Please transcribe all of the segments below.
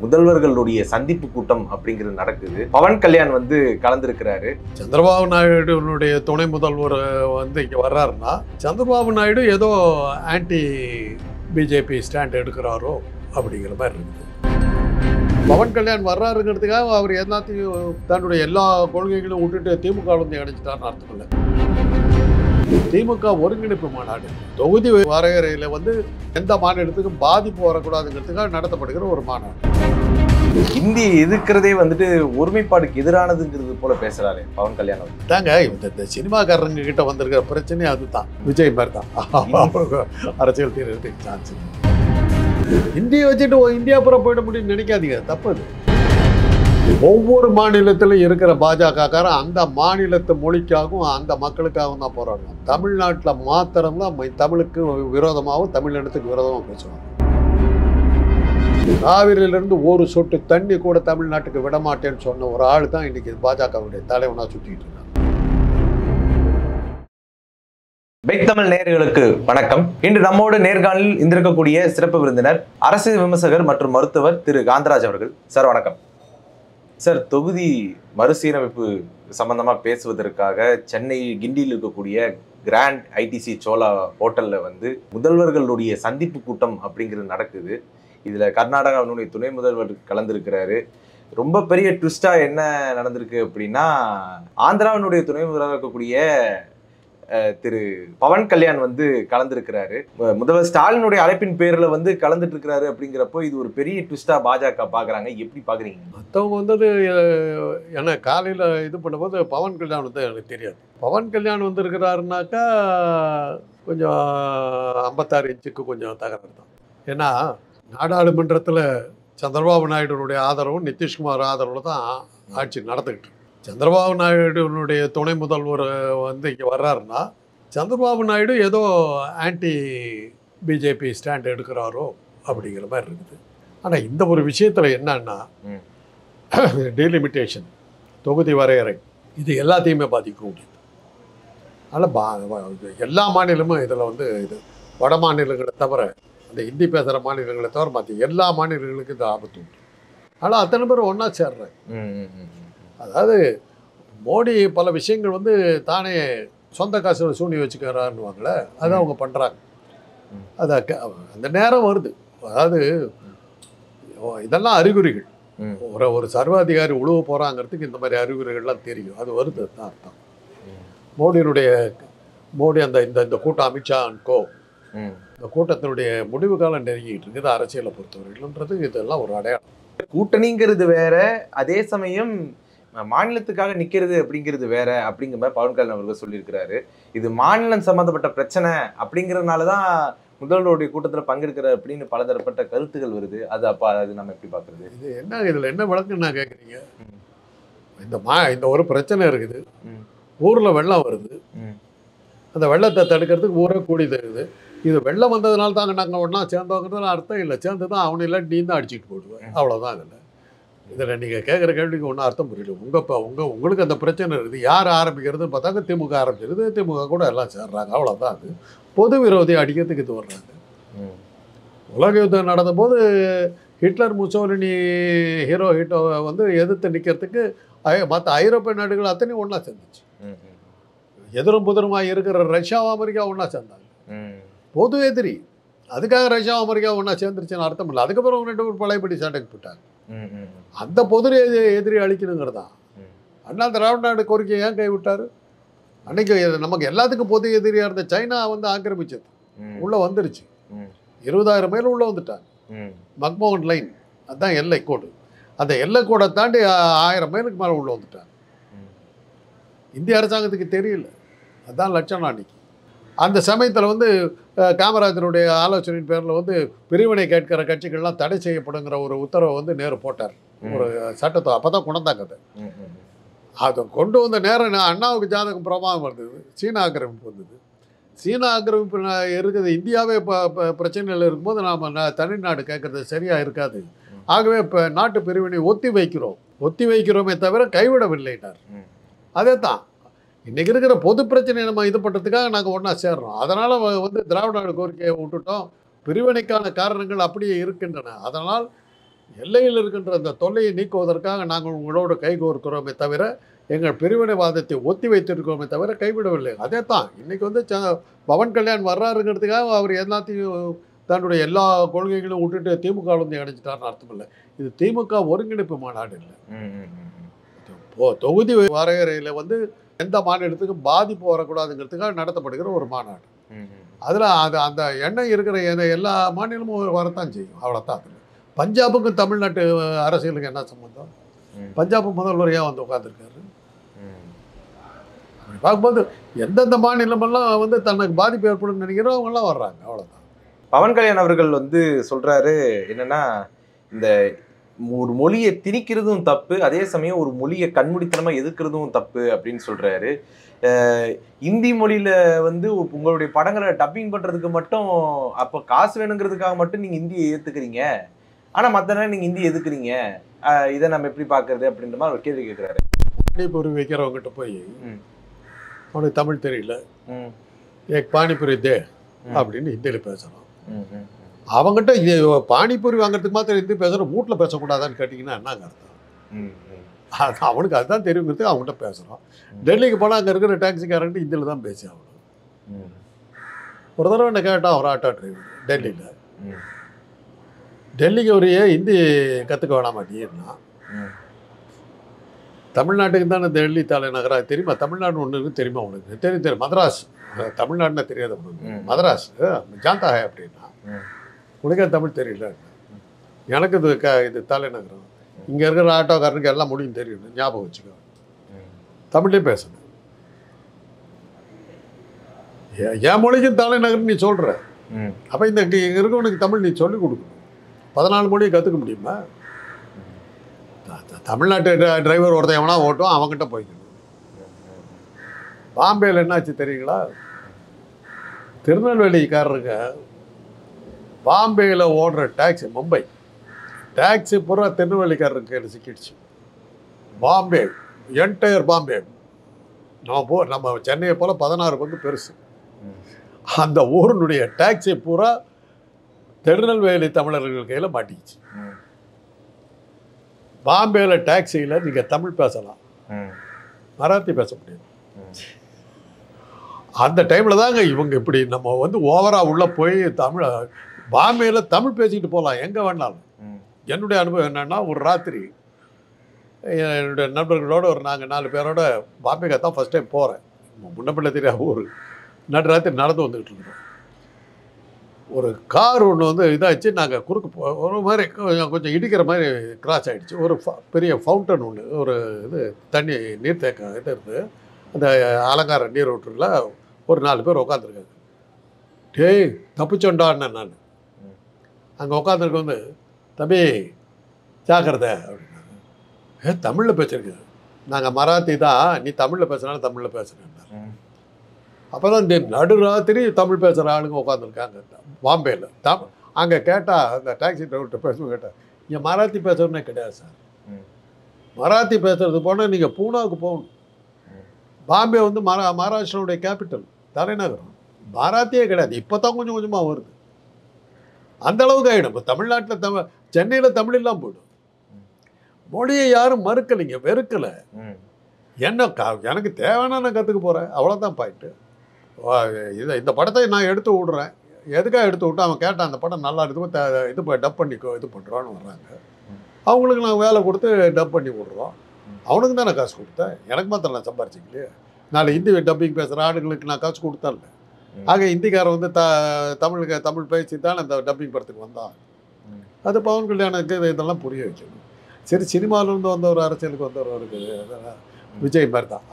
முதல்வர்களுடைய சந்திப்பு கூட்டம் அப்படிங்கிறது நடக்குது. பவன் கல்யாண் வந்து கலந்துருக்கிறாரு. சந்திரபாபு நாயுடுனுடைய துணை முதல்வர் வந்து இங்கே வர்றாருன்னா சந்திரபாபு நாயுடு ஏதோ ஆன்டி பிஜேபி ஸ்டாண்ட் எடுக்கிறாரோ அப்படிங்கிற மாதிரி இருக்குது. பவன் கல்யாண் வர்றாருங்கிறதுக்காக அவர் எல்லாத்தையும் தன்னுடைய எல்லா கொள்கைகளும் விட்டுட்டு திமுக வந்து இணைச்சிட்டார்னு அர்த்தம் இல்லை. திமுக ஒருங்கிணைப்பு மாநாடு தொகுதி வரையறையில் வந்து எந்த மாநிலத்துக்கும் பாதிப்பு வரக்கூடாதுங்கிறதுக்காக நடத்தப்படுகிற ஒரு மாநாடு. இந்தியை எதிர்க்கிறதே வந்துட்டு ஒருமைப்பாடுக்கு எதிரானதுங்கிறது போல பேசுறாரு பவன் கல்யாண். தாங்க இந்த சினிமாக்காரங்க கிட்ட வந்திருக்கிற பிரச்சனை அதுதான். விஜய் மாதிரி தான் அரசியல் தீர்வுக்கு சான்ஸ். இந்தியை வச்சுட்டு இந்தியா புற போயிட முடியும்னு நினைக்காதீங்க, தப்பு. ஒவ்வொரு மாநிலத்திலும் இருக்கிற பாஜகக்காரன் அந்த மாநிலத்து மொழிக்காகவும் அந்த மக்களுக்காகவும் தான் போராடுவாங்க. தமிழ்நாட்டில் மாத்திரம்தான் தமிழுக்கு விரோதமாகவும் தமிழினத்துக்கு விரோதமாகவும் பேசுவாங்க. காவிரியிலிருந்து ஒரு சொட்டு தண்ணி கூட தமிழ்நாட்டுக்கு விடமாட்டேன்னு சொன்ன ஒரு ஆள் தான் இன்னைக்கு பாஜகவுடைய தலைவனாக சுற்றிட்டு இருக்காங்க. பைக் தமிழ் நேயர்களுக்கு வணக்கம். இன்று நம்மோடு நேர்காணலில் இருந்திருக்கக்கூடிய சிறப்பு விருந்தினர் அரசியல் விமர்சகர் மற்றும் மருத்துவர் திரு காந்தராஜ் அவர்கள். சார் வணக்கம். சார், தொகுதி மறுசீரமைப்பு சம்பந்தமாக பேசுவதற்காக சென்னை கிண்டியில் இருக்கக்கூடிய கிராண்ட் ஐடிசி சோலா ஹோட்டலில் வந்து முதல்வர்களுடைய சந்திப்பு கூட்டம் அப்படிங்கிறது நடக்குது. இதில் கர்நாடகாவினுடைய துணை முதல்வர் கலந்துருக்கிறாரு. ரொம்ப பெரிய ட்விஸ்டாக என்ன நடந்திருக்கு அப்படின்னா, ஆந்திராவினுடைய துணை முதல்வர் இருக்கக்கூடிய திரு பவன் கல்யாண் வந்து கலந்துருக்கிறாரு. முதல்வர் ஸ்டாலினுடைய அழைப்பின் பேரில் வந்து கலந்துட்டு இருக்கிறாரு. அப்படிங்கிறப்போ இது ஒரு பெரிய ட்விஸ்டா பாஜக பார்க்குறாங்க. எப்படி பார்க்குறீங்க? மற்றவங்க வந்தது ஏன்னா காலையில் இது பண்ணும்போது பவன் கல்யாண் வந்து எனக்கு தெரியாது. பவன் கல்யாண் வந்துருக்கிறாருனாக்கா கொஞ்சம் 56 இன்ச்சுக்கு கொஞ்சம் தகராறு தான். ஏன்னா நாடாளுமன்றத்தில் சந்திரபாபு நாயுடுனுடைய ஆதரவும் நிதிஷ்குமார் ஆதரவில் தான் ஆட்சி நடந்துக்கிட்டு. சந்திரபாபு நாயுடுனுடைய துணை முதல்வர் வந்து இங்கே வர்றாருன்னா சந்திரபாபு நாயுடு ஏதோ ஆன்டி பிஜேபி ஸ்டாண்ட் எடுக்கிறாரோ அப்படிங்கிற மாதிரி இருக்குது. ஆனால் இந்த ஒரு விஷயத்தில் என்னன்னா, டீலிமிட்டேஷன், தொகுதி வரையறை, இது எல்லாத்தையுமே பாதிக்க முடியுது. அதனால் எல்லா மாநிலமும் இதில் வந்து இது வட மாநிலங்களை தவிர, அந்த ஹிந்தி பேசுகிற மாநிலங்களை தவிர மற்ற எல்லா மாநிலங்களுக்கும் இது ஆபத்து உண்டு. ஆனால் அத்தனை பேர் ஒன்றா சேர்றாங்க. அதாவது மோடி பல விஷயங்கள் வந்து தானே சொந்த காசில் சூனி வச்சுக்கிறாருன்னுவாங்களே, அதை அவங்க பண்ணுறாங்க. அதை அந்த நேரம் வருது. அதாவது இதெல்லாம் அறிகுறிகள். ஒரு சர்வாதிகாரி உழுவ போகிறாங்கிறதுக்கு இந்த மாதிரி அறிகுறிகள்லாம் தெரியும். அது வருது தான் அர்த்தம். மோடி அந்த இந்த கூட்டம் அமித்ஷா அண்ட் கோ, இந்த கூட்டத்தினுடைய முடிவு காலம் நெருங்கிட்டு இருக்குது அரசியலை பொறுத்தவரையில்ன்றது இதெல்லாம் ஒரு அடையாளம். கூட்டணிங்கிறது வேற, அதே சமயம் மாநிலத்துக்காக நிற்கிறது அப்படிங்கிறது வேற அப்படிங்கிற மாதிரி பவன் கல்யாண் அவர்கள் சொல்லியிருக்கிறாரு. இது மாநிலம் சம்மந்தப்பட்ட பிரச்சனை அப்படிங்கிறதுனால தான் முதல்வருடைய கூட்டத்தில் பங்கெடுக்கிற அப்படின்னு பலதரப்பட்ட கருத்துகள் வருது. அது நம்ம எப்படி பார்க்குறது? இது என்ன, இதில் என்ன விளக்குன்னு நான் கேட்குறீங்க? இந்த ஒரு பிரச்சனை இருக்குது. ஊரில் வெள்ளம் வருது. அந்த வெள்ளத்தை தடுக்கிறதுக்கு ஊரே கூடி தருது. இது வெள்ளம் வந்ததுனால தாங்க நாங்கள் ஒன்றா சேர்ந்தோங்கிறதுல அர்த்தம் இல்லை. சேர்ந்து தான் அவனை இல்லை நீ தான் அடிச்சுட்டு போடுவேன், அவ்வளோதான். இதில் நீங்கள் கேட்குற கேள்விக்கு ஒன்றும் அர்த்தம் புரியல. உங்களுக்கு அந்த பிரச்சனை இருக்குது. யார் ஆரம்பிக்கிறதுன்னு பார்த்தாங்க திமுக ஆரம்பிச்சிருது. திமுக கூட எல்லாம் சேர்றாங்க, அவ்வளோதான். அது பொது விரோதியை அடிக்கிறதுக்கு இது வர்றாங்க. உலக யுத்தம் நடந்தபோது ஹிட்லர் முசோலினி ஹீட்டோவை வந்து எதிர்த்து நிற்கிறதுக்கு மற்ற ஐரோப்பிய நாடுகள் அத்தனையும் ஒன்றா சேர்ந்துச்சு. எதிரும் புதிருமாக இருக்கிற ரஷ்யாவும் அமெரிக்கா ஒன்றா சேர்ந்தாங்க. பொது எதிரி. அதுக்காக ரஷ்யா அமெரிக்கா ஒன்றா சேர்ந்துருச்சுன்னு அர்த்தம் இல்லை. அதுக்கப்புறம் 2 பேர் பழையபடி சண்டைக்கு போட்டாங்க. அந்த பொது எதிரி அழிக்கணுங்கிறதா. அண்ணா திராவிட நாடு கோரிக்கை ஏன் கைவிட்டார்? அன்னைக்கு நமக்கு எல்லாத்துக்கும் பொது எதிரியாக இருந்த சைனா வந்து ஆக்கிரமிச்சது, உள்ளே வந்துருச்சு. 20,000 மைல் உள்ளே வந்துட்டாங்க. மக்மோகன் லைன், அதுதான் எல்லை கோடு. அந்த எல்லை கோடை தாண்டி 1000 மைலுக்கு மேலே உள்ளே வந்துட்டாங்க. இந்திய அரசாங்கத்துக்கு தெரியல. அதுதான் லட்சணம். அன்னைக்கு அந்த சமயத்தில் வந்து காமராஜருடைய ஆலோசனையின் பேரில் வந்து பிரிவினை கேட்கிற கட்சிகள்லாம் தடை செய்யப்படுங்கிற ஒரு உத்தரவை வந்து நேரு போட்டார். ஒரு சட்டத்தை அப்போ தான் கொண்டாங்க. அதை கொண்டு வந்த நேரம் அண்ணாவுக்கு ஜாதகம் பிரமாதம் வந்தது. சீனா ஆக்கிரமிப்பு வந்தது. சீனா ஆக்கிரமிப்பு இருக்குது. இந்தியாவே இப்போ பிரச்சனையில் இருக்கும்போது நாம் தனிநாடு கேட்குறது சரியாக இருக்காது. ஆகவே இப்போ நாட்டு பிரிவினை ஒத்தி வைக்கிறோமே தவிர கைவிடவில்லைனார். அதே தான் இன்றைக்கி இருக்கிற பொது பிரச்சனையை நம்ம இது பண்ணுறதுக்காக நாங்கள் ஒன்றா சேர்றோம். அதனால் வந்து திராவிட நாடு கோரிக்கையை விட்டுட்டோம். பிரிவினைக்கான காரணங்கள் அப்படியே இருக்கின்றன. அதனால் எல்லையில் இருக்கின்ற அந்த தொல்லையை நீக்குவதற்காக நாங்கள் உங்களோடு கைகோர்க்கிறோமே தவிர எங்கள் பிரிவினைவாதத்தை ஒத்தி வைத்திருக்கிறோமே தவிர கைவிடவில்லை. அதே தான் இன்னைக்கு வந்து பவன் கல்யாண் வர்றாருங்கிறதுக்காக அவர் எல்லாத்தையும் தன்னுடைய எல்லா கொள்கைகளும் விட்டுட்டு திமுக வந்து இணைஞ்சிட்டார்னு அர்த்தம் இல்லை. இது திமுக ஒருங்கிணைப்பு மாநாடு இல்லை. தொகுதி வரையறையில் வந்து எந்த மாநிலத்துக்கும் பாதிப்பு வரக்கூடாதுங்கிறதுக்காக நடத்தப்படுகிற ஒரு மாநாடு. அதில் அந்த எண்ணெய் இருக்கிற எல்லா மாநிலமும் வரத்தான் செய்யும். அவ்வளோதான். பஞ்சாபுக்கும் தமிழ்நாட்டு அரசியலுக்கு என்ன சம்பந்தம்? பஞ்சாப் முதல்வரையாக வந்து உட்காந்துருக்காரு. பார்க்கும்போது எந்தெந்த மாநிலமெல்லாம் வந்து தனக்கு பாதிப்பு ஏற்படும் நினைக்கிறோம் அவங்கெல்லாம் வர்றாங்க. அவ்வளோதான். பவன் கல்யாண் அவர்கள் வந்து சொல்றாரு என்னன்னா, இந்த ஒரு மொழியை திணிக்கிறதும் தப்பு, அதே சமயம் ஒரு மொழியை கண்மூடித்தனமா எதிர்க்கிறதும் தப்பு அப்படின்னு சொல்றாரு. இந்தி மொழியில வந்து உங்களுடைய படங்களை டப்பிங் பண்றதுக்கு மட்டும் அப்போ காசு வேணுங்கிறதுக்காக மட்டும் நீங்க இந்தியை ஏத்துக்கிறீங்க, ஆனா மற்ற நேரம் நீங்க இந்தியை எதுக்குறீங்க, இதை நம்ம எப்படி பாக்குறது அப்படின்ற மாதிரி ஒரு கேள்வி கேட்கிறாரு. பானிபூரி வைக்கிறவங்ககிட்ட போய் அவனுக்கு தமிழ் தெரியல, ஏக் பானிபூரி தே அப்படின்னு ஹிந்தியில் பேசுறான். அவங்ககிட்ட இது பானிபூரி வாங்குறதுக்கு மாத்திரம் ஹிந்தி பேசுகிற வீட்டில் பேசக்கூடாதான்னு கேட்டிங்கன்னா என்னங்க அர்த்தம்? அவனுக்கு அதுதான் தெரியுங்கிறதுக்கு அவங்ககிட்ட பேசுகிறான். டெல்லிக்கு போனால் அங்கே இருக்கிற டாக்ஸிக்காரன்ட்டு ஹிந்தியில் தான் பேசி ஆகணும். ஒரு தடவை என்ன கேட்டான் ஒரு ஆட்டோ டிரைவர் டெல்லியில், டெல்லிக்கு ஒரு ஹிந்தி கற்றுக்க வேணாமா நீன்னா? தமிழ்நாட்டுக்கு தானே டெல்லி தலைநகரா தெரியுமா? தமிழ்நாடு ஒன்று இருக்குது தெரியுமா உனக்கு? தெரியும். மதராஸ் தமிழ்நாடுன்னா தெரியாது உனக்கு? மதராஸ் ஜாந்தா ஹே அப்படின்னா உனக்கே தமிழ் தெரியல. எனக்கு இது தலைநகரம். இங்கே இருக்கிற ஆட்டோக்காரனுக்கு எல்லாம் முடியும் தெரியும், ஞாபகம் வச்சுக்கோ. தமிழ்லேயே பேசணும். என் மொழிக்கும் தலைநகர் நீ சொல்கிற, அப்போ இந்த இருக்கவனுக்கு தமிழ் நீ சொல்லிக் கொடுக்கணும். 14 மொழியை கற்றுக்க முடியுமா? தமிழ்நாட்டு டிரைவர் ஒருத்தன் எவனா ஓட்டும், அவங்ககிட்ட போய்க்கணும். பாம்பேயில் என்னாச்சு தெரியுங்களா? திருநெல்வேலிக்காரருங்க பாம்பேயில் ஓடுற டாக்ஸி, மும்பை டாக்ஸி பூரா திருநெல்வேலிக்காரருக்கு கையில் சிக்கிடுச்சு. பாம்பே என்டையர் பாம்பே நம்ம சென்னையை போல் 16 பங்கு பெருசு. அந்த ஊரினுடைய டாக்ஸி பூரா திருநெல்வேலி தமிழர்கள் கையில் மாட்டிக்கிச்சு. பாம்பேயில் டாக்ஸியில் நீங்கள் தமிழ் பேசலாம், மராத்தி பேச முடியாது. அந்த டைமில் தாங்க இவங்க இப்படி நம்ம வந்து ஓவராக உள்ளே போய் பாம்பேயில் தமிழ் பேசிக்கிட்டு போகலாம் எங்கே வேணாலும். என்னுடைய அனுபவம் என்னென்னா, ஒரு ராத்திரி என்னுடைய நண்பர்களோடு நாங்கள் 4 பேரோட பாம்பேக்கு தான் ஃபஸ்ட் டைம் போகிறேன். முன்ன பிள்ளை தெரியாது ஊர். ராத்திரி நடந்து வந்துக்கிட்டு இருக்கிறோம். ஒரு கார் ஒன்று வந்து இதாகிடுச்சு. நாங்கள் குறுக்கு ஒரு மாதிரி கொஞ்சம் இடிக்கிற மாதிரி கிராஸ் ஆகிடுச்சு. ஒரு பெரிய ஃபவுண்டன் ஒன்று, ஒரு இது தண்ணி நீர்த்தேக்கம் இது இருக்குது. அந்த அலங்கார நீர் ஊற்றுல ஒரு 4 பேர் உட்காந்துருக்காங்க. டேய் தப்பிச்சோண்டான்னு நான் அங்கே உட்காந்துருக்க வந்து, தம்பி ஜாக்கிரதை அப்படின்னாங்க. தமிழில் பேசுறீங்க? நாங்கள் மராத்தி தான், நீ தமிழில் பேசுனாலும் தமிழில் பேசுகிறேன். அப்போ தான் இந்த நடுராத்திரி தமிழ் பேசுகிற ஆளுங்க உட்காந்துருக்காங்க பாம்பேயில். அங்கே கேட்டால் அந்த டாக்ஸி டிரைவர்கிட்ட பேசுவோம், கேட்டால் இங்கே மராத்தி பேசுகிறோன்னே கிடையாது சார். மராத்தி பேசுகிறது போனால் நீங்கள் பூனாவுக்கு போகணும். பாம்பே வந்து மகாராஷ்டிராவுடைய கேபிட்டல், தலைநகரம். மராத்தியே கிடையாது. இப்போ தான் கொஞ்சம் கொஞ்சமாக வருது. அந்த அளவுக்கு ஆகிடும். இப்போ தமிழ்நாட்டில் சென்னையில் தமிழ் இல்லாமல் போய்டும். மொழியை யாரும் மறுக்கலைங்க, வெறுக்கலை. என்ன எனக்கு தேவைன்னா நான் கற்றுக்க போகிறேன், அவ்வளோதான் பாயிண்ட்டு. இந்த படத்தை நான் எடுத்து விட்றேன். எதுக்காக எடுத்து விட்டு அவன் கேட்டான், அந்த படம் நல்லா இருக்குது, இது டப் பண்ணிக்கோ, இது பண்ணுறான்னு வர்றாங்க. அவங்களுக்கு நான் வேலை கொடுத்து டப் பண்ணி விட்றோம். அவனுக்கு தான் நான் காசு கொடுத்தேன், எனக்கு மாத்திரம் நான் சம்பாரிச்சிக்கலையே. நாலு ஹிந்தி டப்பிங் பேசுகிற ஆடுகளுக்கு நான் காசு கொடுத்தேன்ல. ஆக ஹிந்திக்காரன் வந்து தமிழ் பேசி தான் அந்த டப்பிங் படத்துக்கு வந்தான். அது பவன் கல்யாணுக்கு இதெல்லாம் புரிய வைக்கணும். சரி, சினிமாவிலேருந்து வந்த ஒரு அரசியலுக்கு வந்தவருக்கு விஜய் மாதிரி தான்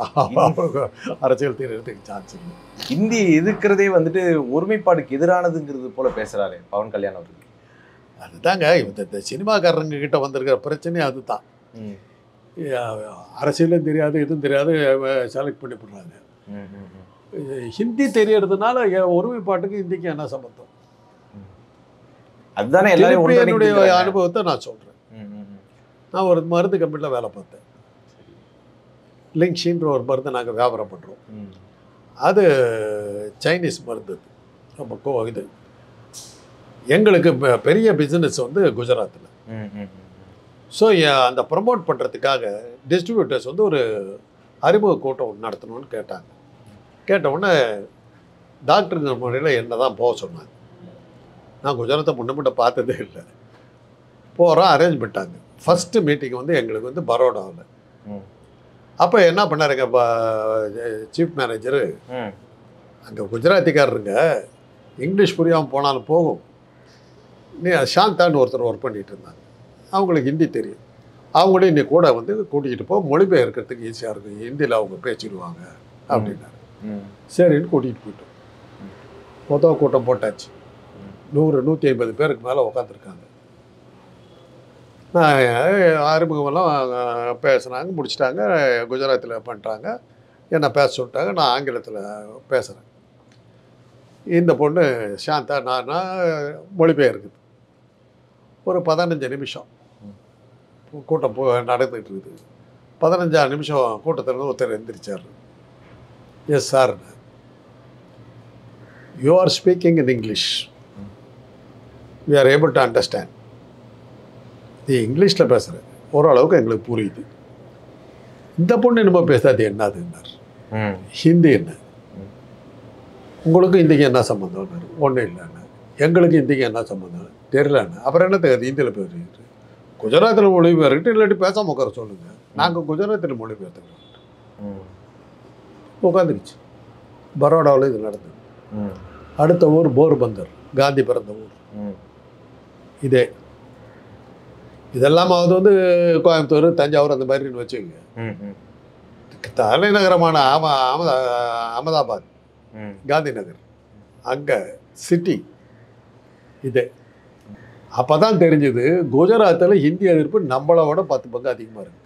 அரசியல் தீர்றதுக்கு சான்ஸ் இல்லை. ஹிந்தி எதிர்க்கிறதே வந்துட்டு ஒருமைப்பாடுக்கு எதிரானதுங்கிறது போல பேசுகிறாரு பவன் கல்யாண் அவருக்கு. அதுதாங்க இந்த சினிமாக்காரங்க கிட்ட வந்திருக்கிற பிரச்சனையே அதுதான். அரசியலும் தெரியாது, எதுவும் தெரியாது, செலக்ட் பண்ணி போடுறாங்க. ஹிந்தி தெரியறதுனால ஒருமைப்பாட்டுக்கு ஹிந்திக்கு என்ன சம்பந்தம்? அதுதானே என்னுடைய அனுபவத்தை நான் சொல்கிறேன். நான் ஒரு மருந்து கம்பெனியில் வேலை பார்த்தேன். லிங்க்ஷின்ற ஒரு மருந்து நாங்கள் வியாபாரம் பண்ணுறோம். அது சைனீஸ் மருந்து. நம்ம இது எங்களுக்கு பெரிய பிஸ்னஸ் வந்து குஜராத்தில். ஸோ அந்த ப்ரமோட் பண்ணுறதுக்காக டிஸ்ட்ரிபியூட்டர்ஸ் வந்து ஒரு அறிமுக கூட்டம் நடத்தணும்னு கேட்டாங்க. கேட்ட உடனே டாக்டர் முறையில் என்ன தான் போக சொன்னாங்க. நான் குஜராத்தை முன்ன பார்த்ததே இல்லை. போகிறோம், அரேஞ்ச் பண்ணிட்டாங்க. ஃபஸ்ட்டு மீட்டிங் வந்து எங்களுக்கு வந்து பரோடாவில். அப்போ என்ன பண்ணாருங்க சீஃப் மேனேஜரு, அங்கே குஜராத்திக்காரருங்க இங்கிலீஷ் புரியாமல் போனாலும் போகும். சாந்தான்னு ஒருத்தர் ஒர்க் பண்ணிகிட்டு இருந்தாங்க. அவங்களுக்கு ஹிந்தி தெரியும். அவங்களே இன்னைக்கு கூட வந்து கூட்டிகிட்டு போக மொழிபெயர்க்கிறதுக்கு ஈஸியாக இருக்கும், ஹிந்தியில் அவங்க பேசிடுவாங்க அப்படின்னாரு. சரின்னு கூட்டிகிட்டு போயிட்டோம். மொத்தம் கூட்டம் போட்டாச்சு. 100-150 பேருக்கு மேலே உட்காந்துருக்காங்க. அறிமுகமெல்லாம் பேசுனாங்க, முடிச்சிட்டாங்க. குஜராத்தில் பண்ணிட்டாங்க. என்னை பேச சொல்லிட்டாங்க. நான் ஆங்கிலத்தில் பேசுகிறேன். இந்த பொண்ணு சாந்தா நான் மொழிபெயர்க்குது. ஒரு 15 நிமிஷம் கூட்டம் நடந்துகிட்டு இருக்குது. 15 நிமிஷம் கூட்டத்தில் ஒருத்தர் எந்திரிச்சார். Yes sir, you are speaking in English, we are able to understand. நீ இங்கிலீஷில் பேசுகிறேன், ஓரளவுக்கு எங்களுக்கு புரியுது. இந்த பொண்ணு என்னமோ பேசாது என்னதுன்னார். ஹிந்தி என்ன, உங்களுக்கு ஹிந்திக்கு என்ன சம்மந்தம்னாரு. ஒன்றும் இல்லைண்ணா. எங்களுக்கு ஹிந்திக்கு என்ன சம்மந்தம் தெரியலண்ணா. அப்புறம் என்ன தெரியுது, ஹிந்தியில் பேசுகிறீங்க. குஜராத்தில் மொழிபெயர்க்கிட்டு இல்லாட்டி பேசாமல் உட்கார சொல்லுங்கள், நாங்கள் குஜராத்தில் மொழிபெயர்த்துக்கிறோம். உட்காந்துக்குச்சு. பரோடாவில் இது நடந்தது. அடுத்த ஊர் போர்பந்தர், காந்தி பிறந்த ஊர். இதே இதெல்லாம் அது வந்து கோயம்புத்தூர், தஞ்சாவூர் அந்த மாதிரின்னு வச்சுக்கோங்க. தலைநகரமான அகமதாபாத், காந்தி நகர், அங்கே சிட்டி இதே. அப்போ தான் தெரிஞ்சது குஜராத்தில் ஹிந்தி எதிர்ப்பு நம்மளோட 10 பங்கு அதிகமாக இருக்குது.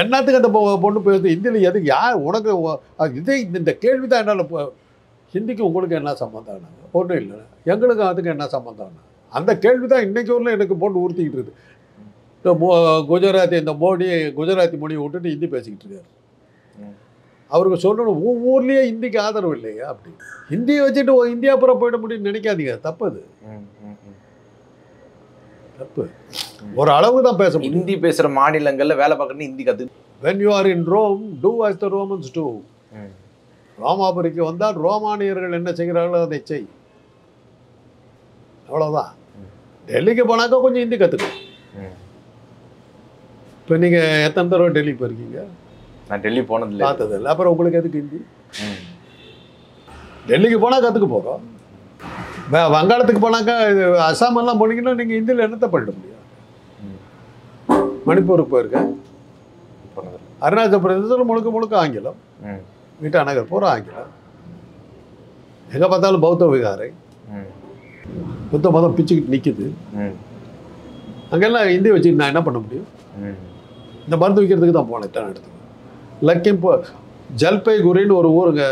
என்னத்துக்கு அந்த பொண்ணு பேசுது ஹிந்தியில்? எதுக்கு? யார் உனக்கு இதே இந்த கேள்வி தான் என்னால். ஹிந்திக்கு உங்களுக்கு என்ன சம்மந்தம்? ஒன்றும் இல்லை. எங்களுக்கு அதுக்கு என்ன சம்மந்தம்? அந்த கேள்வி தான் இன்றைக்கி ஊரில் எனக்கு போட்டு உறுத்திக்கிட்டு இருக்குது. இந்த குஜராத்தி, இந்த மோடி குஜராத்தி மொழியை விட்டுட்டு ஹிந்தி பேசிக்கிட்டு இருக்காரு. அவருக்கு சொல்லணும், ஊர்லேயே ஹிந்திக்கு ஆதரவு இல்லையா அப்படி. ஹிந்தியை வச்சுட்டு இந்தியா புறம் போயிட முடியும்னு நினைக்காதீங்க. தப்பு அது, தப்பு. ஒரு அளவு தான் பேச முடியும். ஹிந்தி பேசுகிற மாநிலங்களில் வேலை பார்க்கணும் ஹிந்தி கற்று. when you are in Rome, do as the Romans do. ரோமாபுரிக்கு வந்தால் ரோமானியர்கள் என்ன செய்கிறார்களோ அதை செய். அவ்வளோதான். டெல்லிக்கு போனாக்கா கொஞ்சம் ஹிந்தி கற்றுக்கணும். இப்போ நீங்கள் எத்தனை தடவை டெல்லிக்கு போயிருக்கீங்க? நான் டெல்லி போனதில்லை, பார்த்ததில்லை. அப்புறம் உங்களுக்கு எதுக்கு ஹிந்தி? டெல்லிக்கு போனால் கற்றுக்க போகிறோம். வங்காளத்துக்கு போனாக்கா, அசாமெல்லாம் போனீங்கன்னா நீங்கள் ஹிந்தியில் என்னத்தை பண்ணிட முடியும்? மணிப்பூருக்கு போயிருக்கேன். அருணாச்சல பிரதேசத்தில் முழுக்க முழுக்க ஆங்கிலம். இட்டாநகர் பூரா ஆங்கிலம். எங்கே பார்த்தாலும் பௌத்த விகாரை, புத்த மதம் பிச்சுக்கிட்டு நிற்கிது. அங்கெல்லாம் ஹிந்தி வச்சுக்கிட்டு நான் என்ன பண்ண முடியும்? இந்த மருந்து விற்கிறதுக்கு தான் போனேன் இத்தனை இடத்துக்கு. லக்கிம்பூர், ஜல்பைகுரின்னு ஒரு ஊருங்க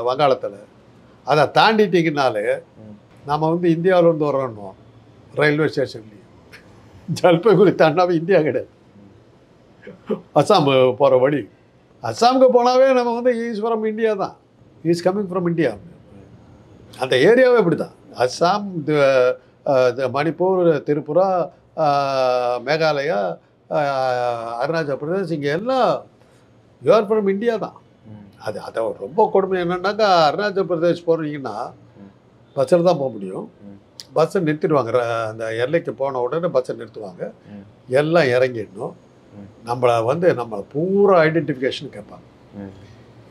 வங்காளத்தில். அதை தாண்டிட்டிங்கனாலே நாம் வந்து இந்தியாவிலேருந்து வரோன்னு ரயில்வே ஸ்டேஷன்லேயும். ஜல்பைகுரி தாண்டாவே இந்தியா கிடையாது. அஸ்ஸாம் போகிற வழி. அஸ்ஸாமுக்கு போனாவே நம்ம வந்து ஈஸ் ஃப்ரம் இந்தியா தான். Is coming from India. அந்த ஏரியாவே இப்படி தான். அஸ்ஸாம், மணிப்பூர், திரிபுரா, மேகாலயா, அருணாச்சல பிரதேஷ், இங்கே எல்லாம் யூஆர் ஃப்ரம் இந்தியா தான். அதை ரொம்ப கொடுமை என்னன்னாக்கா, அருணாச்சல பிரதேஷ் போகிறீங்கன்னா பஸ்ஸில் தான் போக முடியும். பஸ்ஸை நிறுத்திடுவாங்க. அந்த எல்லைக்கு போன உடனே பஸ்ஸை நிறுத்துவாங்க. எல்லாம் இறங்கிடணும். நம்மளை பூரா ஐடென்டிஃபிகேஷன் கேட்பாங்க.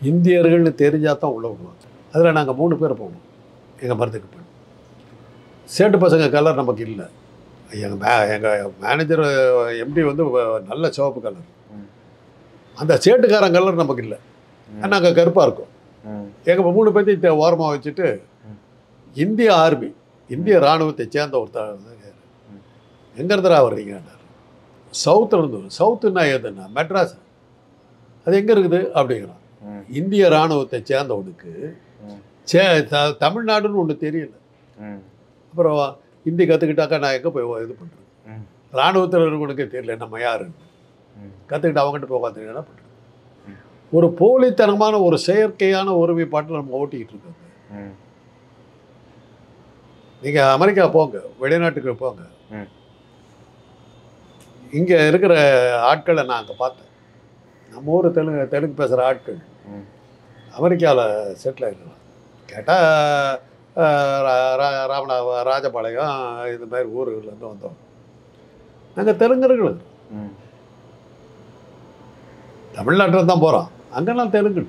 இந்தியர்கள்னு தெரிஞ்சால் தான் உள்ள விடுவாங்க. அதில் நாங்கள் 3 பேர் போகணும். எங்கள் மருந்துக்கு போய் சேட்டு பசங்க கலர் நமக்கு இல்லை. எங்கள் மேனேஜர் எம்டி வந்து நல்ல சிவப்பு கலர். அந்த சேட்டுக்காரன் கலர் நமக்கு இல்லை. நாங்கள் கருப்பாக இருக்கோம். எங்கள் 3 பேர்த்தையும் ஓரமாக வச்சுட்டு இந்திய ஆர்மி, இந்திய இராணுவத்தை சேர்ந்த ஒருத்தர், எங்கேருந்துடா வர்றீங்கன்னார். சவுத்தில் இருந்து. சவுத்துன்னா எதுன்னா மெட்ராஸ். அது எங்கே இருக்குது அப்படிங்கிறான். இந்திய இராணுவத்தை சேர்ந்தவனுக்கு தமிழ்நாடுன்னு ஒன்று தெரியல. அப்புறம் ஹிந்தி கற்றுக்கிட்டாக்கா நான் எங்கே போய் இது பண்ணுறேன்? இராணுவத்தில் இருக்கவனுக்கே தெரியல நம்ம யாருன்னு. கற்றுக்கிட்டு அவங்ககிட்ட போய் உட்காந்துட்டு என்ன பண்ணுறது? ஒரு போலித்தனமான ஒரு செயற்கையான ஒருமைப்பாட்டில் நம்ம ஓட்டிக்கிட்டு இருக்கோங்க. நீங்கள் அமெரிக்கா போங்க, வெளிநாட்டுக்கு போங்க, இங்கே இருக்கிற ஆட்களை நான் அங்கே பார்த்தேன். நம்ம ஊர் தெலுங்கு பேசுகிற ஆட்கள் அமெரிக்காவில் செட்டில் ஆகிடலாம். கேட்டால் ராஜபாளையம் இது மாதிரி ஊர்கள்லேருந்து வந்தோம். நாங்கள் தெலுங்கர்கள். தமிழ்நாட்டில் தான் போகிறோம், அங்கெல்லாம் தெலுங்கு.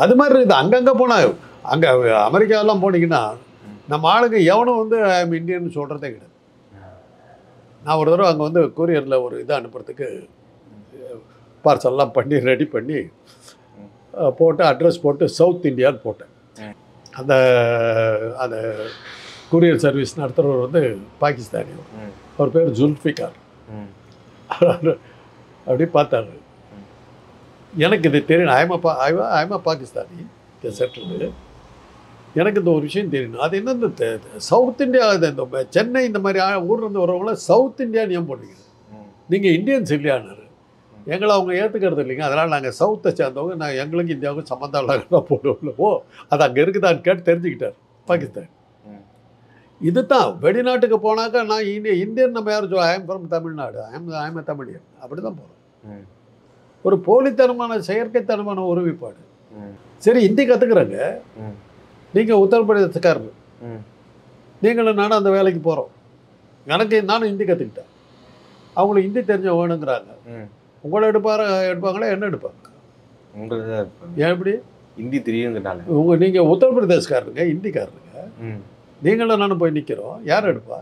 அது மாதிரி இது அங்கங்கே போனால், அங்கே அமெரிக்காவெல்லாம் போனீங்கன்னா நம்ம ஆளுங்க எவனும் வந்து ஐஎம் இந்தியன்னு சொல்கிறதே கிடையாது. நான் ஒரு தடவை அங்கே வந்து கொரியரில் ஒரு இதை அனுப்புறதுக்கு பார்சல்லாம் பண்ணி ரெடி பண்ணி போட்டு அட்ரஸ் போட்டு சவுத் இந்தியான்னு போட்டேன். அந்த அந்த கொரியர் சர்வீஸ் நடத்துகிறவர் வந்து பாகிஸ்தானி. அவர் பேர் ஜுல்ஃபிகார். அப்படி பார்த்தாரு. எனக்கு இது தெரியும். I'm Pakistani settled. எனக்கு இந்த ஒரு விஷயம் தெரியணும். அது என்ன, இந்த சவுத் இந்தியா, இந்த சென்னை இந்த மாதிரி ஊர்லேருந்து வரவங்கள சவுத் இந்தியான்னு ஏன் போடுறீங்க? நீங்கள் இந்தியன்ஸ் இல்லையானாரு. எங்களை அவங்க ஏற்றுக்கிறது இல்லைங்க, அதனால் நாங்கள் சவுத்தை சேர்ந்தவங்க, நாங்கள் எங்களுக்கு இந்தியாவுக்கும் சம்மந்தம் இல்லாத போடுவோம். ஓ, அது அங்கே இருக்குதான்னு கேட்டு தெரிஞ்சுக்கிட்டார் பாகிஸ்தான். இது தான் வெளிநாட்டுக்கு போனாக்கா நான் இந்தியன் நம்ம யாரும் I'm from Tamil Nadu, I'm Tamilian, அப்படி தான் போகிறோம். ஒரு போலித்தனமான செயற்கைத்தனமான உருவிப்பாடு. சரி, ஹிந்தி கற்றுக்குறாங்க. நீங்கள் உத்தரப்பிரதேசக்காரர், நீங்களும் நானும் அந்த வேலைக்கு போகிறோம். நானும் ஹிந்தி கற்றுக்கிட்டேன். அவங்களுக்கு ஹிந்தி தெரிஞ்ச வேணுங்கிறாங்க. உங்களை எடுப்பாங்களா என்ன எடுப்பாங்க? ஏன் எப்படி ஹிந்தி தெரியுங்கிறனால. நீங்கள் உத்தரப்பிரதேசக்காரருங்க, ஹிந்திக்காரருங்க. நீங்களும் நானும் போய் நிற்கிறோம், யார் எடுப்பா?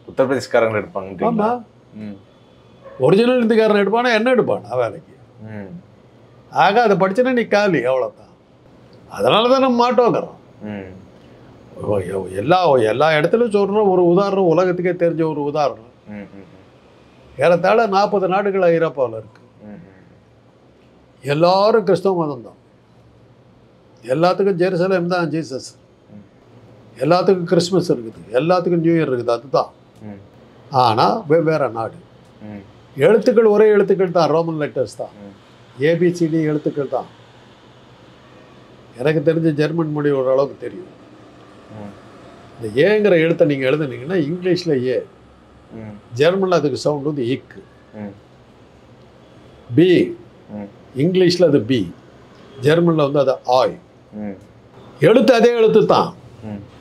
உத்தரப்பிரதேசக்காரங்க எடுப்பாங்க. ஆமாம், ஒரிஜினல் ஹிந்திக்காரன் எடுப்பானா என்ன எடுப்பானா வேலைக்கு? ஆக அதை படிச்சுன்னா நீ காலி, அவ்வளோதான். அதனால தான் நம்ம மாட்டோங்கிறோம். எல்லா இடத்துலையும் சொல்கிறோம். ஒரு உதாரணம், உலகத்துக்கே தெரிஞ்ச ஒரு உதாரணம். ஏறத்தாழ 40 நாடுகள் ஐரோப்பாவில் இருக்கு. எல்லாரும் கிறிஸ்தவ மதம் தான். எல்லாத்துக்கும் ஜெருசலேம் தான் ஜீசஸ். எல்லாத்துக்கும் கிறிஸ்மஸ் இருக்குது, எல்லாத்துக்கும் நியூ இயர் இருக்குது, அதுதான். ஆனால் வெவ்வேறு நாடு. எழுத்துக்கள் ஒரே எழுத்துக்கள் தான், ரோமன் லெட்டர்ஸ் தான், ஏபிசிடி எழுத்துக்கள் தான். எனக்கு தெரிஞ்ச ஜெர்மன் மொழி ஓரளவுக்கு தெரியும். இந்த ஏங்கிற எழுத்தை நீங்கள் எழுதுனீங்கன்னா இங்கிலீஷில் ஏ, ஜெர்மனில் அதுக்கு சவுண்ட் வந்து இக்கு. பி இங்கிலீஷில் அது பி, ஜெர்மனில் வந்து அது ஆய். எழுத்து அதே எழுத்து தான்,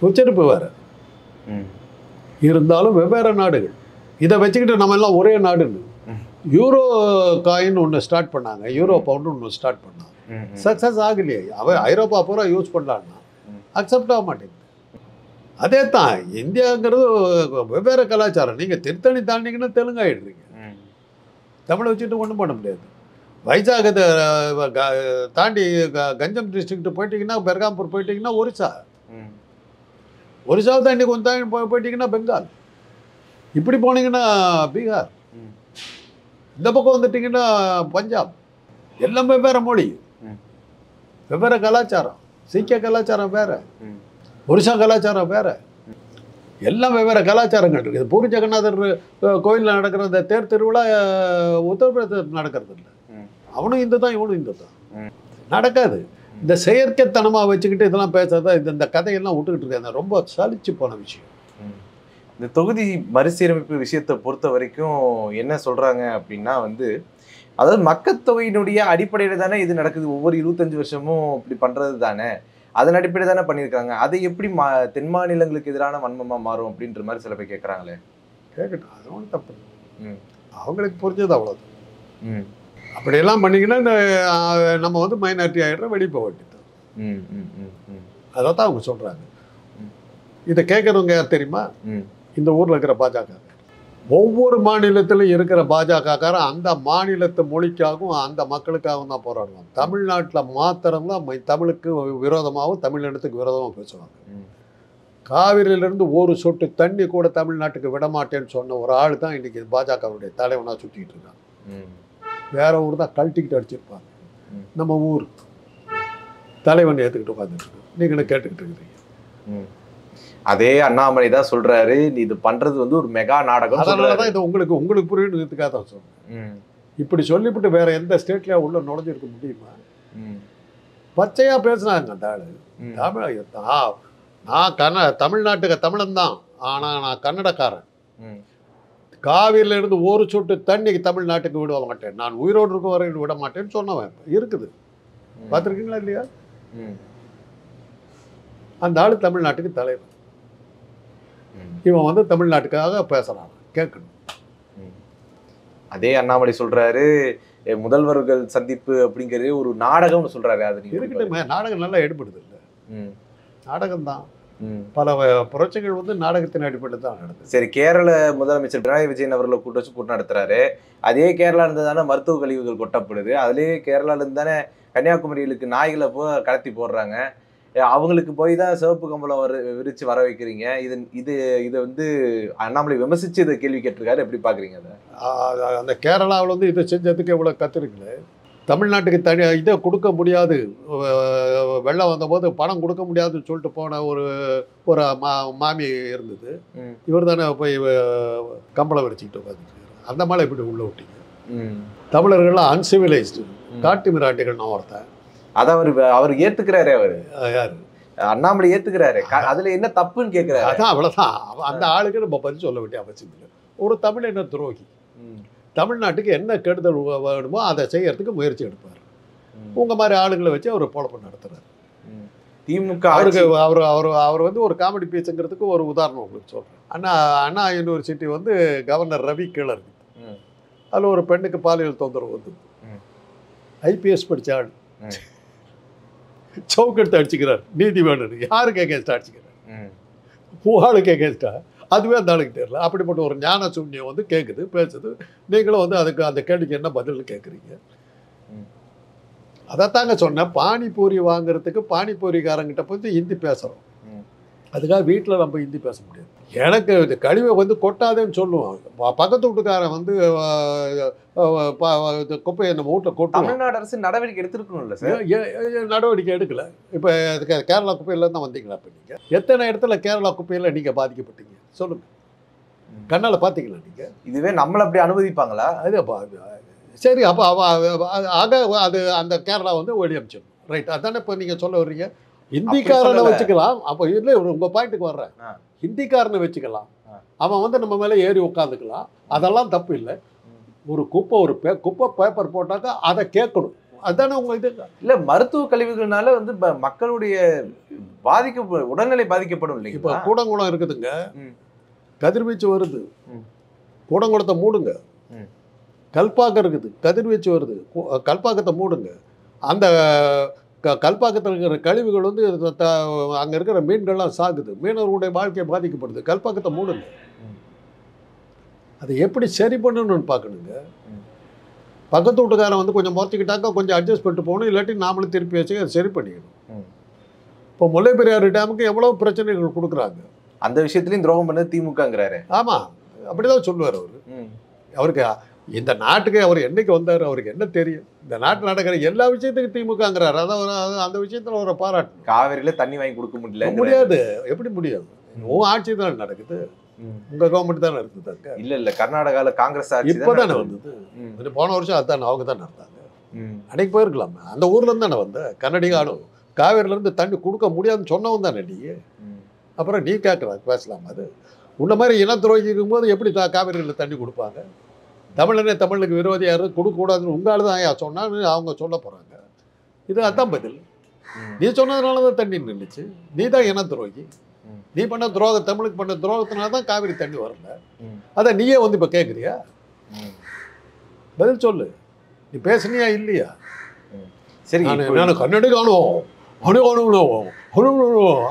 உச்சரிப்பு வேறு. இருந்தாலும் வெவ்வேறு நாடுகள். இதை வச்சுக்கிட்டு நம்ம எல்லாம் ஒரே நாடுன்னு யூரோ காயின் ஒன்று ஸ்டார்ட் பண்ணாங்க, யூரோ பவுண்டு ஒன்று ஸ்டார்ட் பண்ணாங்க. சக்ஸஸ் ஆகலையே. ஐரோப்பா பூரா யூஸ் பண்ணலான்னா அக்செப்ட் ஆக மாட்டேங்குது. அதே தான் இந்தியாங்கிறது வெவ்வேறு கலாச்சாரம். நீங்கள் திருத்தணி தாண்டிங்கன்னா தெலுங்கு ஆகிடுறீங்க. தமிழை வச்சுட்டு ஒன்றும் பண்ண முடியாது. வைஜாகத்தை தாண்டி கஞ்சம் டிஸ்ட்ரிக்ட் போயிட்டீங்கன்னா, பெர்காம்பூர் போயிட்டீங்கன்னா ஒரிசா, ஒரிசாவை தாண்டி கொஞ்சம் போயிட்டீங்கன்னா பெங்கால், இப்படி போனீங்கன்னா பீகார், இந்த பக்கம் வந்துட்டிங்கன்னா பஞ்சாப். எல்லாம் வெவ்வேறு மொழி, வெவ்வேறு கலாச்சாரம். சீக்கிய கலாச்சாரம் வேறு, ஒரிசா கலாச்சாரம் வேறு, எல்லாம் வெவ்வேறு கலாச்சாரங்கள் இருக்குது. பூரி ஜெகநாதர் கோயிலில் நடக்கிற இந்த தேர் திருவிழா உத்தரப்பிரதேசத்தில் நடக்கிறது இல்லை. அவனும் இந்து தான், இவனும் இந்து தான். நடக்காது. இந்த செயற்கைத்தனமாக வச்சுக்கிட்டு இதெல்லாம் பேசாதான் இந்த கதையெல்லாம் விட்டுக்கிட்டு இருக்காங்க. ரொம்ப சலிச்சு போன விஷயம். இந்த தொகுதி மறுசீரமைப்பு விஷயத்தை பொறுத்த வரைக்கும் என்ன சொல்றாங்க அப்படின்னா வந்து, அதாவது மக்கள்தொகையினுடைய அடிப்படையில் தானே இது நடக்குது. ஒவ்வொரு 25 வருஷமும் இப்படி பண்றது தானே, அதன் அடிப்படையில் தானே பண்ணியிருக்காங்க. அதை எப்படி தென் மாநிலங்களுக்கு எதிரான வன்மமாக மாறும் அப்படின்ற மாதிரி சில பேர் கேட்குறாங்களே. கேட்கட்டும், அது ஒன்றும் தப்பு. அவங்களுக்கு புரிஞ்சது அவ்வளோதான். அப்படியெல்லாம் பண்ணிங்கன்னா இந்த நம்ம வந்து மைனாரிட்டி ஆகிடுறோம், வெளியே போக வேண்டியது. அதை தான் அவங்க சொல்கிறாங்க. இதை கேட்குறவங்க யார் தெரியுமா? இந்த ஊரில் இருக்கிற பாஜக. ஒவ்வொரு மாநிலத்திலும் இருக்கிற பாஜகக்காரன் அந்த மாநிலத்து மொழிக்காகவும் அந்த மக்களுக்காகவும் தான் போராடுவாங்க. தமிழ்நாட்டில் மாத்திரம்தான் தமிழுக்கு விரோதமாகவும் தமிழினத்துக்கு விரோதமாக பேசுவாங்க. காவிரியிலேருந்து ஒரு சொட்டு தண்ணி கூட தமிழ்நாட்டுக்கு விடமாட்டேன்னு சொன்ன ஒரு ஆள் தான் இன்றைக்கி பாஜகவுடைய தலைவனாக சுற்றிக்கிட்டு இருக்காங்க. வேற ஊர் தான் கழட்டிக்கிட்டு அடிச்சிருப்பாங்க. நம்ம ஊர் தலைவன் ஏற்றுக்கிட்டு உட்காந்துருக்கு. நீங்களும் கேட்டுக்கிட்டு இருக்கிறீங்க. அதே அண்ணாமலை தான் சொல்றாரு, நீ இது பண்றது வந்து ஒரு மெகா நாடகம். அதனால தான் இது உங்களுக்கு புரியுதுக்காக தான் சொல்றேன். இப்படி சொல்லிவிட்டு வேற எந்த ஸ்டேட்லயா உள்ள நுழைஞ்சிருக்க முடியுமா? பச்சையா பேசுனாங்க அந்த ஆளு. நான் தமிழ்நாட்டுக்கு தமிழன் தான், ஆனா நான் கன்னடக்காரன். காவிரியில இருந்து ஒரு சொட்டு தண்ணி தமிழ்நாட்டுக்கு விட மாட்டேன், நான் உயிரோடு இருக்க வரையில் விட மாட்டேன்னு சொன்னவன் இருக்குது. பார்த்துருக்கீங்களா இல்லையா? அந்த ஆள் தமிழ்நாட்டுக்கு தலைவர். இவன் வந்து தமிழ்நாட்டுக்காக பேசுறான், கேட்கணும். அதே அண்ணாமலை சொல்றாரு முதல்வர்கள் சந்திப்பு அப்படிங்கிறது ஒரு நாடகம்னு சொல்றாரு. அது இருக்கட்டுமே, நாடகம் நல்லா எடுபடுது இல்லை? நாடகம்தான். பல புரட்சிகள் வந்து நாடகத்தின் அடிப்படையில் தான் நடக்குது. சரி, கேரள முதலமைச்சர் பினராயி விஜயன் அவர்களை கூட்டு வச்சு கூட்டம் நடத்துறாரு. அதே கேரளா இருந்து தானே மருத்துவ கழிவுகள் கொட்டப்படுது. அதுலேயே கேரளால இருந்து தானே கன்னியாகுமரிகளுக்கு நாய்களை கடத்தி போடுறாங்க. அவங்களுக்கு போய் தான் சிவப்பு கம்பளம் விரிச்சு வர வைக்கிறீங்க. இது வந்து அண்ணாமலை விமர்சிச்சு இதை கேள்வி கேட்டிருக்காரு. எப்படி பாக்குறீங்க அதை? அந்த கேரளாவில் வந்து இதை செஞ்சதுக்கு எவ்வளோ கற்றுருக்குல்ல. தமிழ்நாட்டுக்கு இதை கொடுக்க முடியாது, வெள்ளம் வந்தபோது பணம் கொடுக்க முடியாதுன்னு சொல்லிட்டு போன ஒரு மாமி இருந்தது. இவர் தானே போய் கம்பளம் விரிச்சுக்கிட்டு உட்காந்துட்டு. அந்த மாதிரி இப்படி உள்ள விட்டீங்க. தமிழர்கள்லாம் அன்சிவிலைஸ்டு, காட்டு மிராண்டிகள். நான் ஒருத்தன் அதை அவர் ஏத்துக்கிறாரு. அவரு யாரு? அண்ணாமலை ஏத்துக்கிறாரு. அதுல என்ன தப்புன்னு கேட்கிறாரு. அதான், அவ்வளவுதான். அந்த ஆளுக்கு நம்ம பதில் சொல்ல வேண்டிய அவசியம் இல்லை. ஒரு தமிழின துரோகி தமிழ்நாட்டுக்கு என்ன கெடுதல் வேணுமோ அதை செய்யறதுக்கு முயற்சி எடுப்பார். உங்க மாதிரி ஆளுங்களை வச்சு அவர் பொழப்பு நடத்துறாரு. திமுக அவருக்கு அவர் வந்து ஒரு காமெடி பீஸுங்கிறதுக்கு ஒரு உதாரணம் உங்களுக்கு சொல்றேன். அண்ணா யூனிவர்சிட்டி வந்து கவர்னர் ரவி கீழே இருக்கு. அதில் ஒரு பெண்ணுக்கு பாலியல் தொந்தரவு வந்து ஐபிஎஸ் படித்த ஆள் சவுக்கெடுத்து அடிச்சுக்கிறார். நீதி வேணும், யாருக்கு எகேன்ஸ்டா அடிச்சுக்கிறார்? ஆளுக்கு எகேன்ஸ்டா. அதுவே அந்த ஆளுக்கு தெரியல. அப்படிப்பட்ட ஒரு ஞான சூன்யம் வந்து கேட்குது, பேசுது. நீங்களும் வந்து அதுக்கு அந்த கேள்விக்கு என்ன பதில்னு கேட்குறீங்க. அதைத்தாங்க சொன்னேன். பானிபூரி வாங்குறதுக்கு பானிபூரிக்காரங்கிட்ட போய் ஹிந்தி பேசுகிறோம். அதுக்காக வீட்டில் நம்ம ஹிந்தி பேச முடியாது. எனக்கு இந்த கழிவை வந்து கொட்டாதேன்னு சொல்லுவான். பக்கத்து வீட்டுக்காரன் வந்து குப்பையை நம்ம வீட்டில் கொட்டு. தமிழ்நாடு அரசு நடவடிக்கை எடுத்துருக்கணும்ல சார்? நடவடிக்கை எடுக்கல. இப்போ கேரளா குப்பையில் தான் வந்தீங்களா? இப்போ நீங்கள் எத்தனை இடத்துல கேரளா குப்பையில் நீங்கள் பாதிக்கப்பட்டீங்க சொல்லுங்க. கண்ணால் பார்த்தீங்களா நீங்கள்? இதுவே நம்மளை அப்படி அனுமதிப்பாங்களா? அது சரி. அப்போ ஆக அது அந்த கேரளா வந்து ஒளி அமைச்சிடும். ரைட், அதானே இப்போ நீங்கள் சொல்ல வர்றீங்க. ஹிந்திக்காரனை வச்சுக்கலாம். அப்போ இல்லை, உங்கள் பாயிண்ட்டுக்கு வர்றேன். ஹிந்திக்காரனை வச்சுக்கலாம். அவன் வந்து நம்ம மேலே ஏறி உட்காந்துக்கலாம். அதெல்லாம் தப்பு இல்லை. ஒரு குப்பை பேப்பர் போட்டாக்கா அதை கேட்கணும். அதுதானே உங்க இது. இல்லை, மருத்துவ கழிவுகள்னால வந்து மக்களுடைய உடல்நிலை பாதிக்கப்படும் இல்லை? இப்போ கூடங்குளம் இருக்குதுங்க, கதிர்வீச்சு வருது. கூடங்குளத்தை மூடுங்க. கல்பாக்கம் இருக்குது, கதிர்வீச்சு வருது. கல்பாக்கத்தை மூடுங்க. அந்த கல்பாக்கத்தில் இருக்கிற கழிவுகள் வந்து அங்கே இருக்கிற மீன்கள்லாம் சாகுது. மீனவர்களுடைய வாழ்க்கை பாதிக்கப்படுது. கல்பாக்கத்தை மூடுங்க. அதை எப்படி சரி பண்ணணும்னு பார்க்கணுங்க. பக்கத்து வீட்டுக்காரன் வந்து கொஞ்சம் முறைச்சிக்கிட்டாக்கா கொஞ்சம் அட்ஜஸ்ட் பண்ணிட்டு போகணும். இல்லாட்டி நாமளும் திருப்பி வச்சு அதை சரி பண்ணிக்கணும். இப்போ முல்லை பெரியாறு டேமுக்கு எவ்வளோ பிரச்சனைகள் கொடுக்குறாங்க. அந்த விஷயத்துலையும் துரோகம் பண்ண திமுகங்கிறாரு. ஆமாம், அப்படிதான் சொல்லுவார் அவர். அவருக்கு இந்த நாட்டுக்கு அவர் என்னைக்கு வந்தார், அவருக்கு என்ன தெரியும்? இந்த நாட்டில் நடக்கிற எல்லா விஷயத்துக்கும் திமுகங்கிறார். அதான் அந்த விஷயத்தில் அவரை பாராட்டு. காவிரியில தண்ணி வாங்கி கொடுக்க முடியாது. எப்படி முடியாது? உன் ஆட்சி தான் நடக்குது. உங்க கவர்மெண்ட் தானே இருக்குது. இல்ல கர்நாடகாவில் காங்கிரஸ் ஆட்சி இப்போதானே வந்தது. போன வருஷம் அதான் அவங்க தான் நடந்தாங்க. அன்னைக்கு போயிருக்கலாம். அந்த ஊர்ல இருந்து தானே வந்த கன்னடிகாலும் காவிரில இருந்து தண்ணி கொடுக்க முடியாதுன்னு சொன்னவன் தானே நீ. அப்புறம் நீ கேட்கலாம், பேசலாம். அது உன்ன மாதிரி இன துரோகி இருக்கும்போது எப்படி காவிரியில் தண்ணி கொடுப்பாங்க? தமிழுக்கு விரோதியாக இருந்து கொடுக்கக்கூடாதுன்னு உங்களால் தான் சொன்னான்னு அவங்க சொல்ல போகிறாங்க. இது அதான் பதில். நீ சொன்னதுனால தான் தண்ணி நின்றுச்சு. நீ தான் இன துரோகி. நீ பண்ண துரோகம், தமிழுக்கு பண்ண துரோகத்தினால தான் காவிரி தண்ணி வரல. அதை நீயே வந்து இப்போ கேட்குறியா? பதில் சொல்லு. நீ பேசுனியா இல்லையா? சரி, நான் கன்னடி காணும்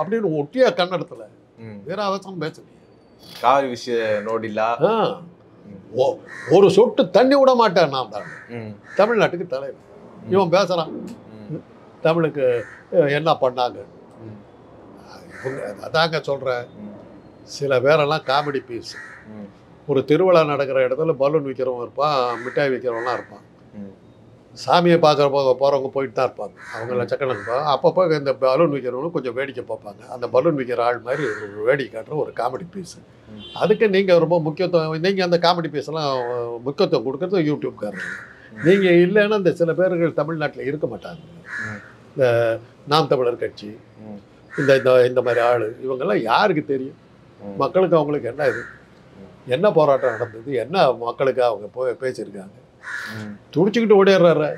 அப்படின்னு ஒட்டியா கன்னடத்தில் வேற அவசரம் பேசுறீங்க. காவிரி விஷய நோடிலா ஒரு சொட்டு தண்ணி விட மாட்டேன் நான் தான் தமிழ்நாட்டுக்கு தலைவர். இவன் பேசுறான் தமிழுக்கு என்ன பண்ணாங்க. அதாங்க சொல்றேன். சில பேரெல்லாம் காமெடி பீஸ். ஒரு திருவிழா நடக்கிற இடத்துல பலூன் விற்கிறவங்க இருப்பான், மிட்டாய் விற்கிறவங்களாம் இருப்பான். சாமியை பார்க்குற போகிறவங்க போயிட்டு தான் இருப்பாங்க. அவங்க லட்சக்கணக்கில் இருப்பாங்க. அப்பப்போ இந்த பலூன் விற்கிறவங்களும் கொஞ்சம் வேடிக்கை பார்ப்பாங்க. அந்த பலூன் விற்கிற ஆள் மாதிரி ஒரு வேடிக்கை காட்டுற ஒரு காமெடி பீஸு. அதுக்கு நீங்கள் ரொம்ப முக்கியத்துவம், நீங்கள் அந்த காமெடி பீஸெல்லாம் முக்கியத்துவம் கொடுக்குறது யூடியூப்காரங்க. நீங்கள் இல்லைன்னா இந்த சில பேர்கள் தமிழ்நாட்டில் இருக்க மாட்டாங்க. இந்த நாம் தமிழர் கட்சி, இந்த இந்த மாதிரி ஆள், இவங்கெல்லாம் யாருக்கு தெரியும்? மக்களுக்கு அவங்களுக்கு என்ன இது? என்ன போராட்டம் நடந்தது, என்ன மக்களுக்கு அவங்க பேசியிருக்காங்க. துடிச்சுக்கிட்டு ஓடிடுறாரு.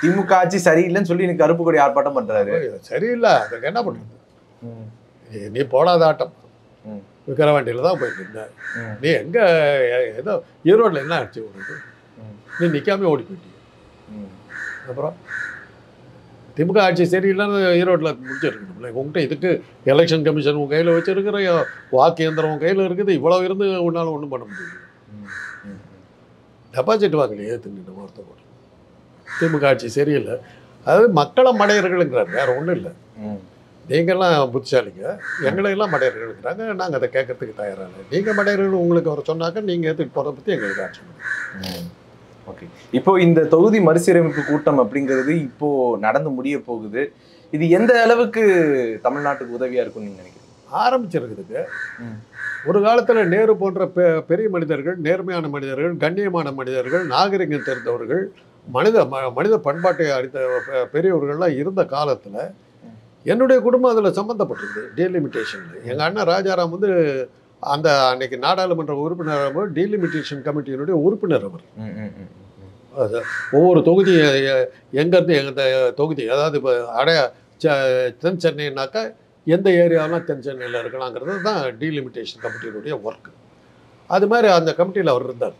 திமுக ஆட்சி சரியில்லைன்னு சொல்லி எனக்கு கருப்பு கொடி ஆர்ப்பாட்டம் பண்றாரு. சரியில்லை, அதுக்கு என்ன பண்றது? நீ போடாத ஆட்டம் விக்கிரவாண்டியில தான் போயிட்டு இருந்த. நீ எங்க ஏதோ ஈரோட்டில் என்ன ஆச்சு உனக்கு? நீ நிற்காம ஓடி போயிட்டீங்க. அப்புறம் திமுக ஆட்சி சரியில்லைன்னு ஈரோட்டில் முடிச்சிருக்கணும்ல. உங்கள்கிட்ட இதுக்கு எலெக்ஷன் கமிஷன் உங்கள் கையில் வச்சுருக்கிற, வாக்கு இயந்திரம் உங்கள் கையில் இருக்குது. இவ்வளோ இருந்து உன்னால் ஒன்றும் பண்ண முடியாது. டெபாசிட் வாங்கலையே தின்னு ஒருத்தர். திமுக ஆட்சி சரியில்லை, அதாவது மக்களை மடையர்களுங்கிறார், வேற ஒன்றும் இல்லை. நீங்கள்லாம் புத்திசாலிங்க, எங்களையெல்லாம் மடையர்களுங்கிறாங்க. நாங்கள் அதை கேட்கறதுக்கு தயாராக. நீங்கள் மடையர்கள் உங்களுக்கு அவர் சொன்னாக்க நீங்கள் ஏற்றுட்டு போகிறத பற்றி எங்களுக்கு ஆட்சி பண்ணுங்க. ஓகே, இப்போ இந்த தொகுதி மறுசீரமைப்பு கூட்டம் அப்படிங்கிறது இப்போ நடந்து முடிய போகுது. இது எந்த அளவுக்கு தமிழ்நாட்டுக்கு உதவியா இருக்கும்னு நீங்க நினைக்கிறீங்க? ஆரம்பிச்சிருக்குதுங்க. ஒரு காலத்தில் நேரு போன்ற பெரிய மனிதர்கள், நேர்மையான மனிதர்கள், கண்ணியமான மனிதர்கள், நாகரிகம் தெரிந்தவர்கள், மனித பண்பாட்டை அளித்த பெரியவர்கள்லாம் இருந்த காலத்தில் என்னுடைய குடும்பம் அதில் சம்மந்தப்பட்டிருக்கு. டீலிமிட்டேஷனில் எங்கள் அண்ணன் ராஜாராம் வந்து அந்த அன்னைக்கு நாடாளுமன்ற உறுப்பினர், டீலிமிட்டேஷன் கமிட்டியினுடைய உறுப்பினர் அவர். ஒவ்வொரு தொகுதி எங்கேருந்து எங்கள் தொகுதி, அதாவது இப்போ தென் சென்னைனாக்கா எந்த ஏரியாவெலாம் தென் சென்னையில் இருக்கலாங்கிறது தான் டீலிமிட்டேஷன் கமிட்டியினுடைய ஒர்க்கு. அது மாதிரி அந்த கமிட்டியில் அவர் இருந்தார்.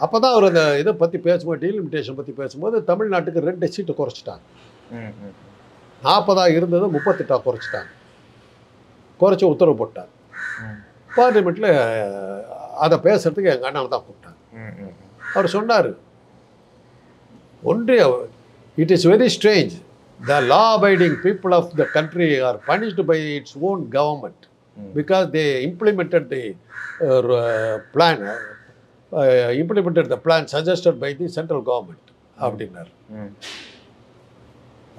அப்போ தான் அவர் அந்த இதை பற்றி பேசும்போது, டீலிமிட்டேஷன் பற்றி பேசும்போது, தமிழ்நாட்டுக்கு 2 சீட்டு குறைச்சிட்டாங்க. 40 இருந்தது 38 குறைச்சிட்டாங்க. குறைச்சி உத்தரவு போட்டாங்க. பார்லிமெண்ட்டில் அதை பேசுறதுக்கு எங்கள் அண்ணனை தான் கூப்பிட்டாங்க. அவர் சொன்னார், ஒன்றிய it is very strange, the law abiding people of the country are punished by its own government because they implemented the plan, implemented the plan suggested by the central government அப்படின்னார்.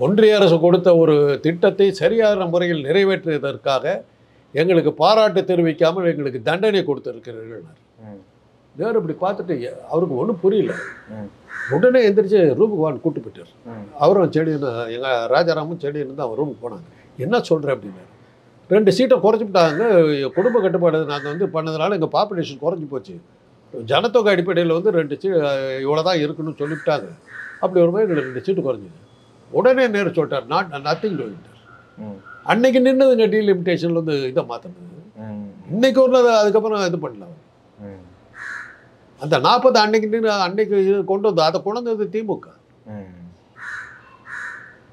ஒன்றிய அரசு கொடுத்த ஒரு திட்டத்தை சரியான முறையில் நிறைவேற்றுவதற்காக எங்களுக்கு பாராட்டு தெரிவிக்காமல் எங்களுக்கு தண்டனை கொடுத்துருக்கிறீர்கள். நேரு இப்படி பார்த்துட்டு அவருக்கு ஒன்றும் புரியல. உடனே எந்திரிச்சு ரூமுக்கு வான்னு கூட்டு போயிட்டார். அவரும் செடின்னு, எங்கள் ராஜாராமும் செடின்னு தான் அவர் ரூமுக்கு போனாங்க. என்ன சொல்கிறேன் அப்படின்னாரு. 2 சீட்டை குறைச்சிவிட்டாங்க, குடும்ப கட்டுப்பாடு நாங்கள் வந்து பண்ணதுனால எங்கள் பாப்புலேஷன் குறைஞ்சி போச்சு, ஜனத்தொகை அடிப்படையில் வந்து 2 இவ்வளோ தான் இருக்குன்னு சொல்லிவிட்டாங்க. அப்படி ஒரு மாதிரி எங்களுக்கு 2 சீட்டு குறைஞ்சிது. உடனே நேரு சொல்லிட்டார், நத்திங் டூயிங். அன்னைக்கு நின்றுதுங்க டீலிமிட்டேஷன்ல வந்து இதை மாற்றினது. இன்னைக்கு ஒரு அதுக்கப்புறம் இது பண்ணல. அந்த 40 அன்னைக்கு நின்று அன்னைக்கு கொண்டு வந்து அதை கொண்டு வந்தது திமுக.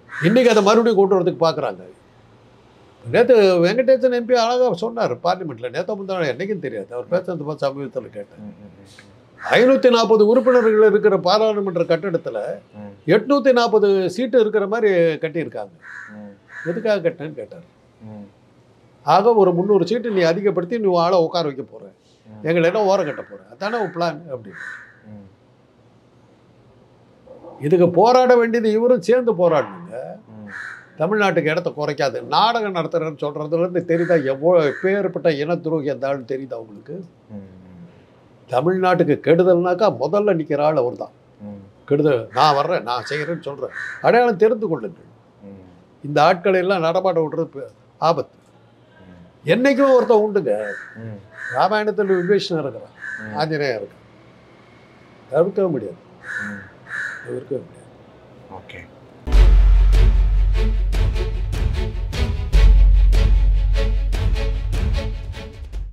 இன்னைக்கு அதை மறுபடியும் கொண்டு வரதுக்கு பார்க்குறாங்க. நேற்று வெங்கடேசன் எம்பி அழகாக சொன்னார் பார்லிமெண்ட்டில். நேற்று முந்தாள் என்னைக்கும் தெரியாது, அவர் பேசுறது பார்த்து சமீபத்தில் கேட்டேன். 540 உறுப்பினர்கள் இருக்கிற பாராளுமன்ற கட்டிடத்தில் 840 சீட்டு இருக்கிற மாதிரி கட்டியிருக்காங்க. எதுக்காக கட்டினேன்னு கேட்டார். ஆக ஒரு 300 சீட்டு நீ அதிகப்படுத்தி நீ ஆளை உட்கார வைக்க போற, எங்களை எல்லாம் ஓரம் கட்ட போற, அதானே உன் பிளான் அப்படின்னு. இதுக்கு போராட வேண்டியது இவரும் சேர்ந்து போராடணுங்க. தமிழ்நாட்டுக்கு இடத்த குறைக்காது. நாடகம் நடத்துறேன்னு சொல்றதுலேருந்து தெரியுதா எவ்வளோ பேர்பட்ட இன துரோகி அந்த ஆள் தெரியுதா உங்களுக்கு? தமிழ்நாட்டுக்கு கெடுதல்னாக்கா முதல்ல நிற்கிற ஆள் அவர் தான். கெடுதல் நான் வர்றேன், நான் செய்கிறேன்னு சொல்கிறேன். அடையாளம் தெரிந்து கொள்ளுங்கள். இந்த ஆட்களை எல்லாம் நடமாட விடுறது ஆபத்து. என்னைக்கும் ஒருத்தன் உண்டுங்க. ராமாயணத்தில் விபீஷணன் இருக்கிறான், ஆஞ்சநேயர் இருக்கான். தவிர்க்கவே முடியாது, தவிர்க்கவே முடியாது. ஓகே.